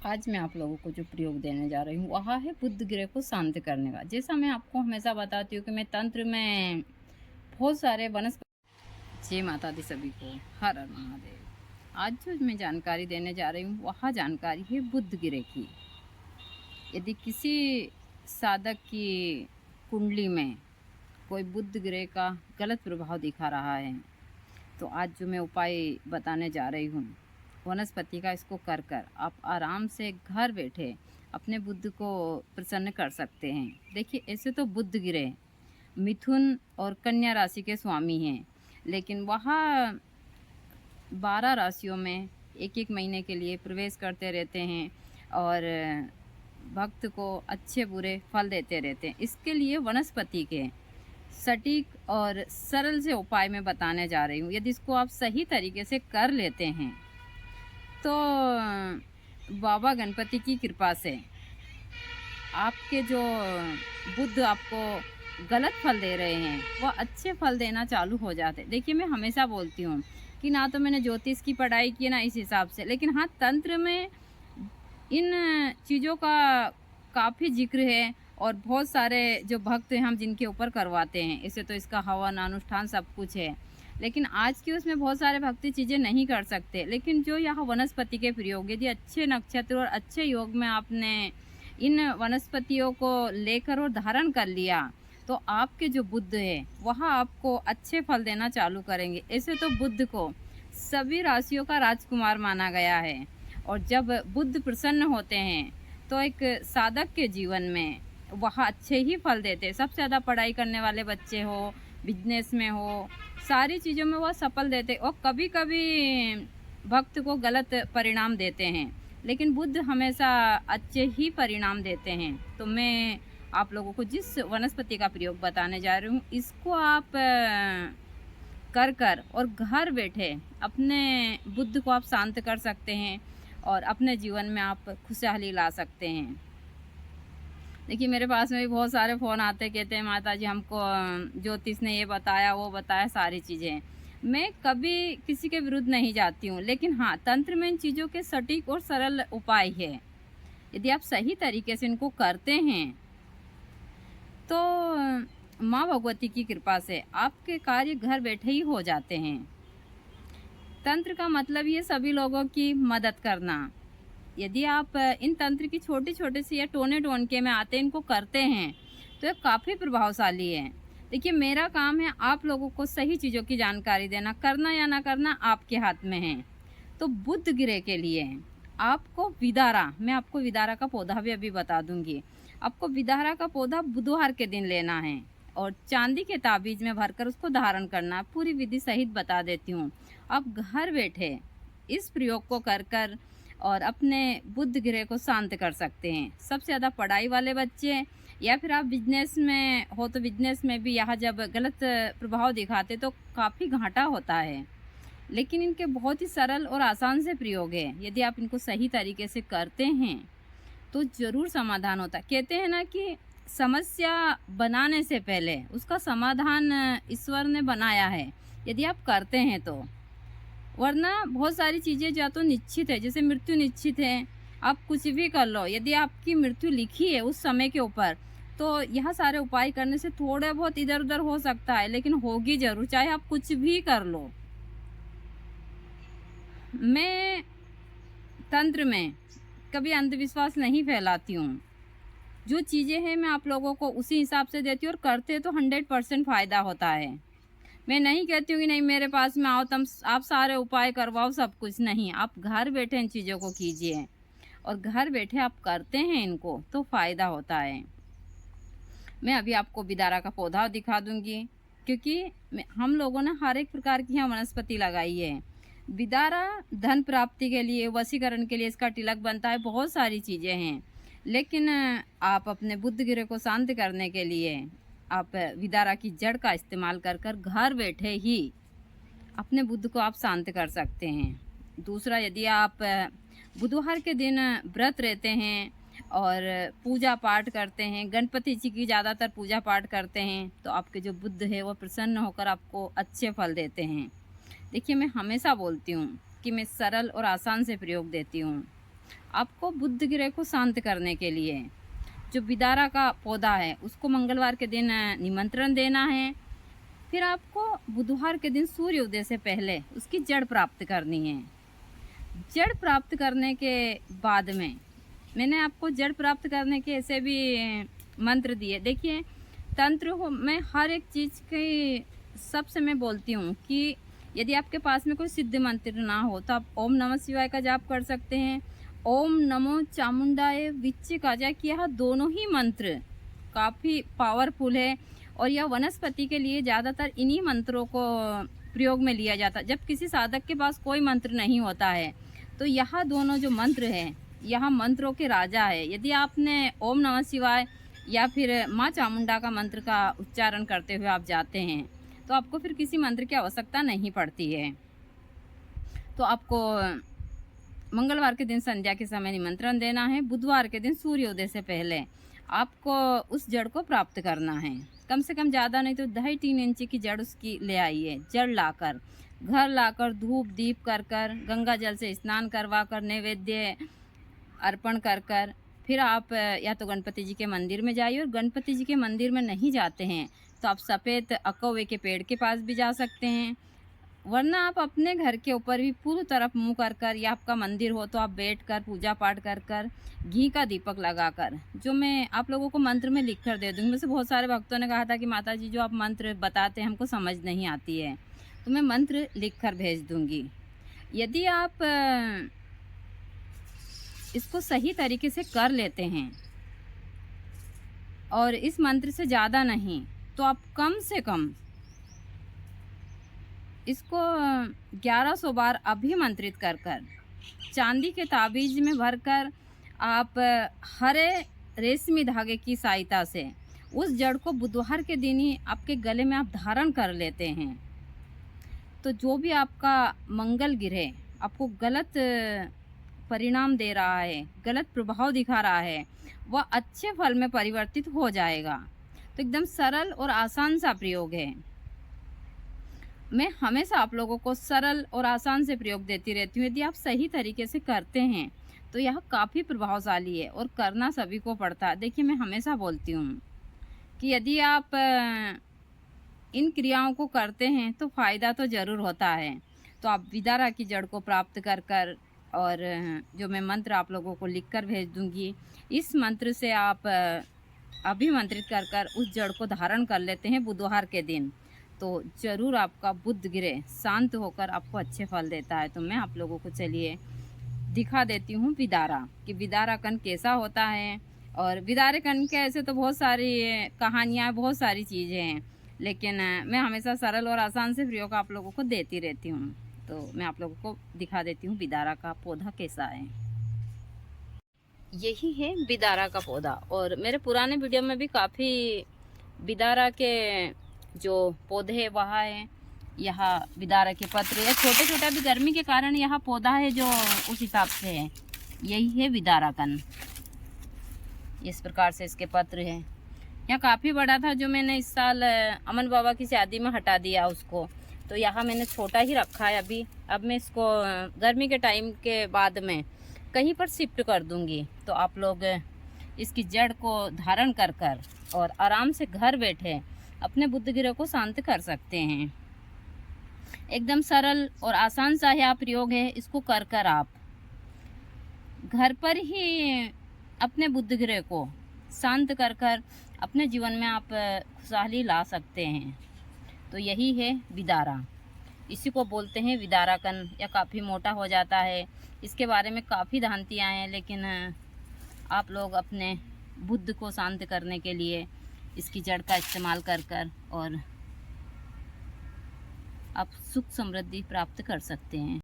आज मैं आप लोगों को जो प्रयोग देने जा रही हूँ वह है बुध ग्रह को शांत करने का। जैसा मैं आपको हमेशा बताती हूँ कि मैं तंत्र में बहुत सारे वनस्पति। जय माता दी सभी को, हर हर महादेव। आज जो मैं जानकारी देने जा रही हूँ वह जानकारी है बुध ग्रह की। यदि किसी साधक की कुंडली में कोई बुध ग्रह का गलत प्रभाव दिखा रहा है तो आज जो मैं उपाय बताने जा रही हूँ वनस्पति का, इसको कर कर आप आराम से घर बैठे अपने बुध को प्रसन्न कर सकते हैं। देखिए, ऐसे तो बुध ग्रह मिथुन और कन्या राशि के स्वामी हैं, लेकिन वह 12 राशियों में एक एक महीने के लिए प्रवेश करते रहते हैं और भक्त को अच्छे बुरे फल देते रहते हैं। इसके लिए वनस्पति के सटीक और सरल से उपाय मैं बताने जा रही हूँ। यदि इसको आप सही तरीके से कर लेते हैं तो बाबा गणपति की कृपा से आपके जो बुध आपको गलत फल दे रहे हैं वह अच्छे फल देना चालू हो जाते। देखिए, मैं हमेशा बोलती हूँ कि ना तो मैंने ज्योतिष की पढ़ाई की ना इस हिसाब से, लेकिन हाँ, तंत्र में इन चीज़ों का काफ़ी जिक्र है और बहुत सारे जो भक्त हैं हम जिनके ऊपर करवाते हैं। ऐसे तो इसका हवन अनुष्ठान सब कुछ है, लेकिन आज की उसमें बहुत सारे भक्ति चीज़ें नहीं कर सकते। लेकिन जो यह वनस्पति के प्रयोग, यदि अच्छे नक्षत्र और अच्छे योग में आपने इन वनस्पतियों को लेकर और धारण कर लिया तो आपके जो बुध है वह आपको अच्छे फल देना चालू करेंगे। ऐसे तो बुध को सभी राशियों का राजकुमार माना गया है और जब बुध प्रसन्न होते हैं तो एक साधक के जीवन में वह अच्छे ही फल देते हैं। सबसे ज़्यादा पढ़ाई करने वाले बच्चे हो, बिजनेस में हो, सारी चीज़ों में वह सफल देते और कभी कभी भक्त को गलत परिणाम देते हैं, लेकिन बुध हमेशा अच्छे ही परिणाम देते हैं। तो मैं आप लोगों को जिस वनस्पति का प्रयोग बताने जा रही हूँ इसको आप कर कर और घर बैठे अपने बुध को आप शांत कर सकते हैं और अपने जीवन में आप खुशहाली ला सकते हैं। देखिए, मेरे पास में भी बहुत सारे फ़ोन आते, कहते हैं माता जी हमको ज्योतिष ने ये बताया वो बताया सारी चीज़ें। मैं कभी किसी के विरुद्ध नहीं जाती हूँ, लेकिन हाँ, तंत्र में इन चीज़ों के सटीक और सरल उपाय है। यदि आप सही तरीके से इनको करते हैं तो माँ भगवती की कृपा से आपके कार्य घर बैठे ही हो जाते हैं। तंत्र का मतलब ये सभी लोगों की मदद करना। यदि आप इन तंत्र की छोटी छोटी सी या टोने टोनके में आते इनको करते हैं तो ये काफ़ी प्रभावशाली है। देखिए, मेरा काम है आप लोगों को सही चीज़ों की जानकारी देना, करना या ना करना आपके हाथ में है। तो बुध ग्रह के लिए आपको विदारा, मैं आपको विदारा का पौधा भी अभी बता दूंगी। आपको विदारा का पौधा बुधवार के दिन लेना है और चांदी के ताबीज में भरकर उसको धारण करना है। पूरी विधि सहित बता देती हूँ। आप घर बैठे इस प्रयोग को कर कर और अपने बुध ग्रह को शांत कर सकते हैं। सबसे ज़्यादा पढ़ाई वाले बच्चे या फिर आप बिजनेस में हो तो बिजनेस में भी यहाँ जब गलत प्रभाव दिखाते तो काफ़ी घाटा होता है, लेकिन इनके बहुत ही सरल और आसान से प्रयोग है। यदि आप इनको सही तरीके से करते हैं तो ज़रूर समाधान होता है। कहते हैं ना कि समस्या बनाने से पहले उसका समाधान ईश्वर ने बनाया है, यदि आप करते हैं तो। वरना बहुत सारी चीज़ें या तो निश्चित है, जैसे मृत्यु निश्चित है, आप कुछ भी कर लो, यदि आपकी मृत्यु लिखी है उस समय के ऊपर तो यह सारे उपाय करने से थोड़ा बहुत इधर उधर हो सकता है, लेकिन होगी ज़रूर, चाहे आप कुछ भी कर लो। मैं तंत्र में कभी अंधविश्वास नहीं फैलाती हूँ। जो चीज़ें हैं मैं आप लोगों को उसी हिसाब से देती हूँ और करते तो 100% फ़ायदा होता है। मैं नहीं कहती हूँ कि नहीं मेरे पास में आओ तुम आप सारे उपाय करवाओ, सब कुछ नहीं। आप घर बैठे इन चीज़ों को कीजिए और घर बैठे आप करते हैं इनको तो फ़ायदा होता है। मैं अभी आपको विदारा का पौधा दिखा दूंगी, क्योंकि हम लोगों ने हर एक प्रकार की यहाँ वनस्पति लगाई है। विदारा धन प्राप्ति के लिए, वशीकरण के लिए इसका तिलक बनता है, बहुत सारी चीज़ें हैं। लेकिन आप अपने बुध ग्रह को शांत करने के लिए आप विदारा की जड़ का इस्तेमाल कर कर घर बैठे ही अपने बुध को आप शांत कर सकते हैं। दूसरा, यदि आप बुधवार के दिन व्रत रहते हैं और पूजा पाठ करते हैं, गणपति जी की ज़्यादातर पूजा पाठ करते हैं, तो आपके जो बुध है वो प्रसन्न होकर आपको अच्छे फल देते हैं। देखिए, मैं हमेशा बोलती हूँ कि मैं सरल और आसान से प्रयोग देती हूँ। आपको बुध ग्रह को शांत करने के लिए जो विदारा का पौधा है उसको मंगलवार के दिन निमंत्रण देना है। फिर आपको बुधवार के दिन सूर्य उदय से पहले उसकी जड़ प्राप्त करनी है। जड़ प्राप्त करने के बाद में मैंने आपको जड़ प्राप्त करने के ऐसे भी मंत्र दिए। देखिए, तंत्र हो मैं हर एक चीज़ की सबसे मैं बोलती हूँ कि यदि आपके पास में कोई सिद्ध मंत्र ना हो तो आप ओम नमः शिवाय का जाप कर सकते हैं। ओम नमो चामुंडाय विच्चिकाजा कि यह दोनों ही मंत्र काफ़ी पावरफुल है और यह वनस्पति के लिए ज़्यादातर इन्हीं मंत्रों को प्रयोग में लिया जाता है। जब किसी साधक के पास कोई मंत्र नहीं होता है तो यह दोनों जो मंत्र हैं यह मंत्रों के राजा है। यदि आपने ओम नमः शिवाय या फिर माँ चामुंडा का मंत्र का उच्चारण करते हुए आप जाते हैं तो आपको फिर किसी मंत्र की आवश्यकता नहीं पड़ती है। तो आपको मंगलवार के दिन संध्या के समय निमंत्रण देना है। बुधवार के दिन सूर्योदय से पहले आपको उस जड़ को प्राप्त करना है। कम से कम ज़्यादा नहीं तो 2.5-3 इंच की जड़ उसकी ले आइए। जड़ लाकर घर लाकर धूप दीप कर कर गंगा जल से स्नान करवा कर नैवेद्य अर्पण कर कर फिर आप या तो गणपति जी के मंदिर में जाइए, और गणपति जी के मंदिर में नहीं जाते हैं तो आप सफ़ेद अकवे के पेड़ के पास भी जा सकते हैं, वरना आप अपने घर के ऊपर भी पूरी तरफ मुंह कर कर या आपका मंदिर हो तो आप बैठ कर पूजा पाठ कर कर घी का दीपक लगाकर, जो मैं आप लोगों को मंत्र में लिख कर दे दूँगी। मुझसे बहुत सारे भक्तों ने कहा था कि माता जी जो आप मंत्र बताते हैं हमको समझ नहीं आती है, तो मैं मंत्र लिख कर भेज दूँगी। यदि आप इसको सही तरीके से कर लेते हैं और इस मंत्र से ज़्यादा नहीं तो आप कम से कम इसको 1100 बार अभिमंत्रित कर कर चांदी के ताबीज में भरकर आप हरे रेशमी धागे की सहायता से उस जड़ को बुधवार के दिन ही आपके गले में आप धारण कर लेते हैं तो जो भी आपका मंगल ग्रह आपको गलत परिणाम दे रहा है, गलत प्रभाव दिखा रहा है, वह अच्छे फल में परिवर्तित हो जाएगा। तो एकदम सरल और आसान सा प्रयोग है। मैं हमेशा आप लोगों को सरल और आसान से प्रयोग देती रहती हूँ। यदि आप सही तरीके से करते हैं तो यह काफ़ी प्रभावशाली है और करना सभी को पड़ता है। देखिए, मैं हमेशा बोलती हूँ कि यदि आप इन क्रियाओं को करते हैं तो फ़ायदा तो ज़रूर होता है। तो आप विदारा की जड़ को प्राप्त कर कर और जो मैं मंत्र आप लोगों को लिख कर भेज दूँगी, इस मंत्र से आप अभिमंत्रित कर कर उस जड़ को धारण कर लेते हैं बुधवार के दिन, तो ज़रूर आपका बुध ग्रह शांत होकर आपको अच्छे फल देता है। तो मैं आप लोगों को चलिए दिखा देती हूँ विदारा कि विदारा कण कैसा होता है। और विदारे कण के ऐसे तो बहुत सारी कहानियाँ, बहुत सारी चीज़ें हैं, लेकिन मैं हमेशा सरल और आसान से प्रयोग आप लोगों को देती रहती हूँ। तो मैं आप लोगों को दिखा देती हूँ विदारा का पौधा कैसा है। यही है विदारा का पौधा। और मेरे पुराने वीडियो में भी काफ़ी विदारा के जो पौधे हैं वहाँ है, यहाँ विदारा के पत्र है, छोटे छोटे। अभी गर्मी के कारण यहाँ पौधा है जो उस हिसाब से है। यही है विदारा कण, इस प्रकार से इसके पत्र हैं। यहाँ काफ़ी बड़ा था जो मैंने इस साल अमन बाबा की शादी में हटा दिया उसको, तो यहाँ मैंने छोटा ही रखा है अभी। अब मैं इसको गर्मी के टाइम के बाद में कहीं पर शिफ्ट कर दूँगी, तो आप लोग इसकी जड़ को धारण कर कर और आराम से घर बैठे अपने बुध ग्रह को शांत कर सकते हैं। एकदम सरल और आसान सा यह प्रयोग है। इसको कर कर आप घर पर ही अपने बुध ग्रह को शांत कर कर अपने जीवन में आप खुशहाली ला सकते हैं। तो यही है विदारा, इसी को बोलते हैं विदारा कण। या काफ़ी मोटा हो जाता है, इसके बारे में काफ़ी भ्रांतियाँ हैं, लेकिन आप लोग अपने बुध को शांत करने के लिए इसकी जड़ का इस्तेमाल कर कर और आप सुख समृद्धि प्राप्त कर सकते हैं।